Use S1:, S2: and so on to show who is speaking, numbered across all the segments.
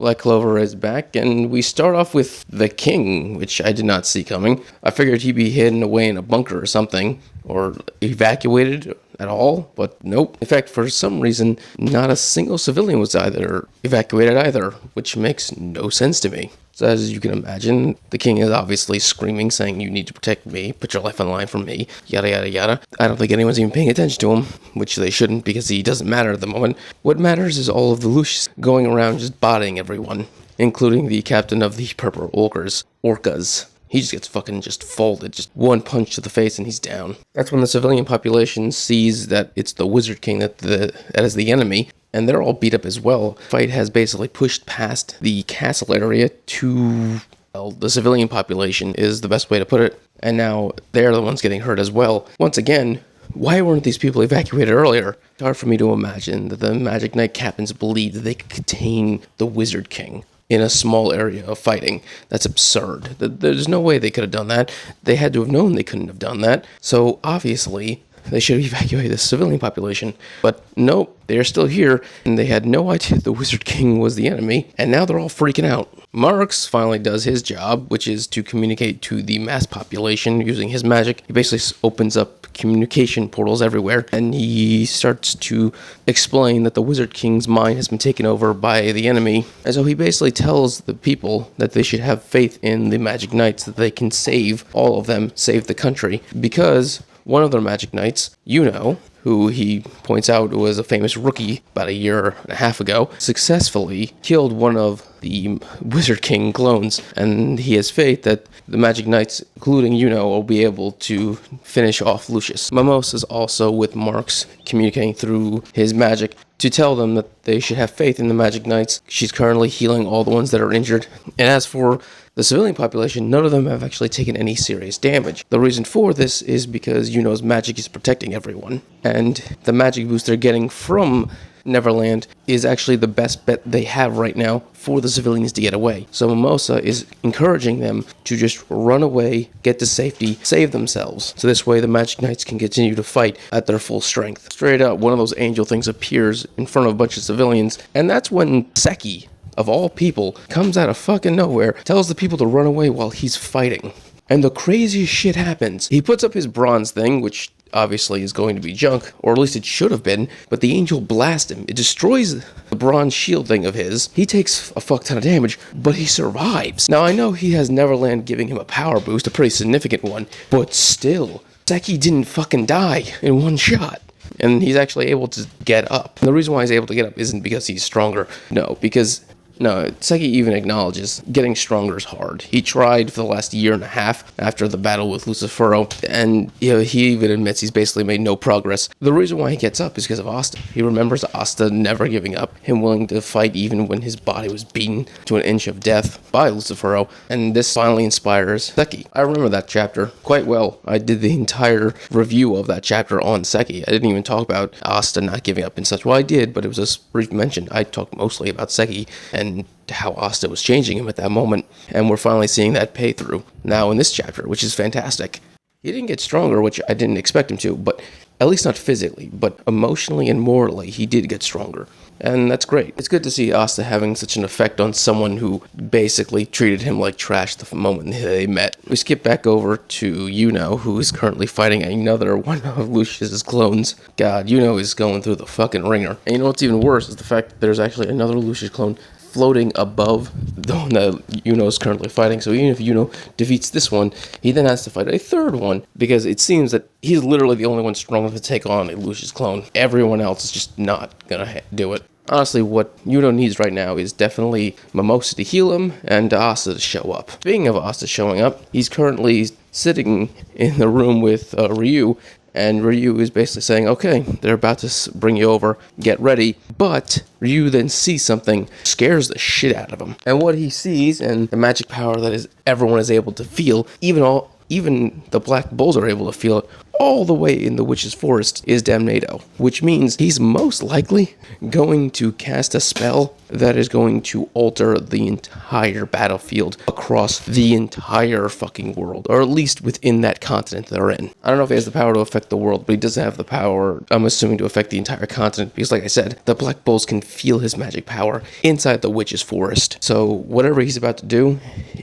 S1: Black Clover is back, and we start off with the king, which I did not see coming. I figured he'd be hidden away in a bunker or something, or evacuated at all, but nope. In fact, for some reason, not a single civilian was either evacuated either, which makes no sense to me. So as you can imagine, the king is obviously screaming, saying, "You need to protect me, put your life on the line for me, yada yada yada." I don't think anyone's even paying attention to him, which they shouldn't, because he doesn't matter at the moment. What matters is all of the Lucius going around just bodying everyone, including the captain of the Purple Orcas. He just gets fucking just folded, just one punch to the face and he's down. That's when the civilian population sees that it's the Wizard King that is the enemy, and they're all beat up as well. The fight has basically pushed past the castle area to, well, the civilian population is the best way to put it, and now they're the ones getting hurt as well. Once again, why weren't these people evacuated earlier? It's hard for me to imagine that the Magic Knight captains believed that they could contain the Wizard King in a small area of fighting. That's absurd. There's no way they could have done that. They had to have known they couldn't have done that. So obviously, they should have evacuated the civilian population. But nope, they're still here, and they had no idea the Wizard King was the enemy, and now they're all freaking out. Marks finally does his job, which is to communicate to the mass population using his magic. He basically opens up communication portals everywhere, and he starts to explain that the Wizard King's mind has been taken over by the enemy. And so he basically tells the people that they should have faith in the Magic Knights, that they can save all of them, save the country, because one of their Magic Knights, who he points out was a famous rookie about a year and a half ago, successfully killed one of the Wizard King clones, and he has faith that the Magic Knights, including will be able to finish off Lucius. Mimosa's also with Marks, communicating through his magic to tell them that they should have faith in the Magic Knights. She's currently healing all the ones that are injured, and as for the civilian population, none of them have actually taken any serious damage. The reason for this is because Yuno's magic is protecting everyone, and the magic boost they're getting from Neverland is actually the best bet they have right now for the civilians to get away. So Mimosa is encouraging them to just run away, get to safety, save themselves. So this way the Magic Knights can continue to fight at their full strength. Straight up, one of those angel things appears in front of a bunch of civilians, and that's when Sekke, of all people, comes out of fucking nowhere, tells the people to run away while he's fighting. And the craziest shit happens. He puts up his bronze thing, which obviously is going to be junk, or at least it should have been, but the angel blasts him. It destroys the bronze shield thing of his. He takes a fuck ton of damage, but he survives. Now, I know he has Neverland giving him a power boost, a pretty significant one, but still, Sekke didn't fucking die in one shot. And he's actually able to get up. And the reason why he's able to get up isn't because he's stronger. No, Sekke even acknowledges getting stronger is hard. He tried for the last year and a half after the battle with Lucifero, and he even admits he's basically made no progress. The reason why he gets up is because of Asta. He remembers Asta never giving up, him willing to fight even when his body was beaten to an inch of death by Lucifero, and this finally inspires Sekke. I remember that chapter quite well. I did the entire review of that chapter on Sekke. I didn't even talk about Asta not giving up and such. Well, I did, but it was just brief mention. I talked mostly about Sekke and how Asta was changing him at that moment, and we're finally seeing that pay through now in this chapter, which is fantastic. He didn't get stronger, which I didn't expect him to, but at least not physically, but emotionally and morally, he did get stronger. And that's great. It's good to see Asta having such an effect on someone who basically treated him like trash the moment they met. We skip back over to who is currently fighting another one of Lucius's clones. God, is going through the fucking ringer. And you know what's even worse is the fact that there's actually another Lucius clone floating above the one that is currently fighting. So even if defeats this one, he then has to fight a third one, because it seems that he's literally the only one strong enough to take on a Lucius clone. Everyone else is just not gonna do it. Honestly, what needs right now is definitely Mimosa to heal him and Asta to show up. Speaking of Asta showing up, he's currently sitting in the room with Ryu, and Ryu is basically saying, okay, they're about to bring you over, get ready. But Ryu then sees something, scares the shit out of him. And what he sees, and the magic power that everyone is able to feel, even the Black Bulls are able to feel it, all the way in the Witch's Forest, is Damnado. Which means he's most likely going to cast a spell that is going to alter the entire battlefield across the entire fucking world, or at least within that continent they're in. I don't know if he has the power to affect the world, but he doesn't have the power, I'm assuming, to affect the entire continent, because like I said, the Black Bulls can feel his magic power inside the witch's forest. So whatever he's about to do,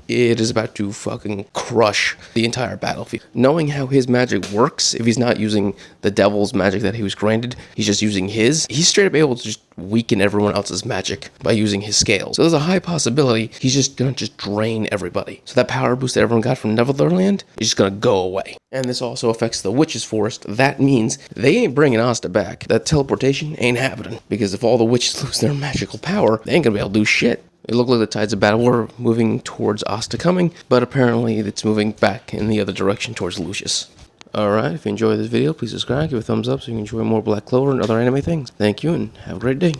S1: it is about to fucking crush the entire battlefield. Knowing how his magic works, if he's not using the devil's magic that he was granted, he's just using his, he's straight up able to just weaken everyone else's magic by using his scales. So there's a high possibility he's just gonna just drain everybody. So that power boost that everyone got from Neverland is just gonna go away. And this also affects the witch's forest. That means they ain't bringing Asta back. That teleportation ain't happening, because if all the witches lose their magical power, they ain't gonna be able to do shit. It looked like the tides of battle were moving towards Asta coming, but apparently it's moving back in the other direction towards Lucius. Alright, if you enjoyed this video, please subscribe, give it a thumbs up so you can enjoy more Black Clover and other anime things. Thank you, and have a great day.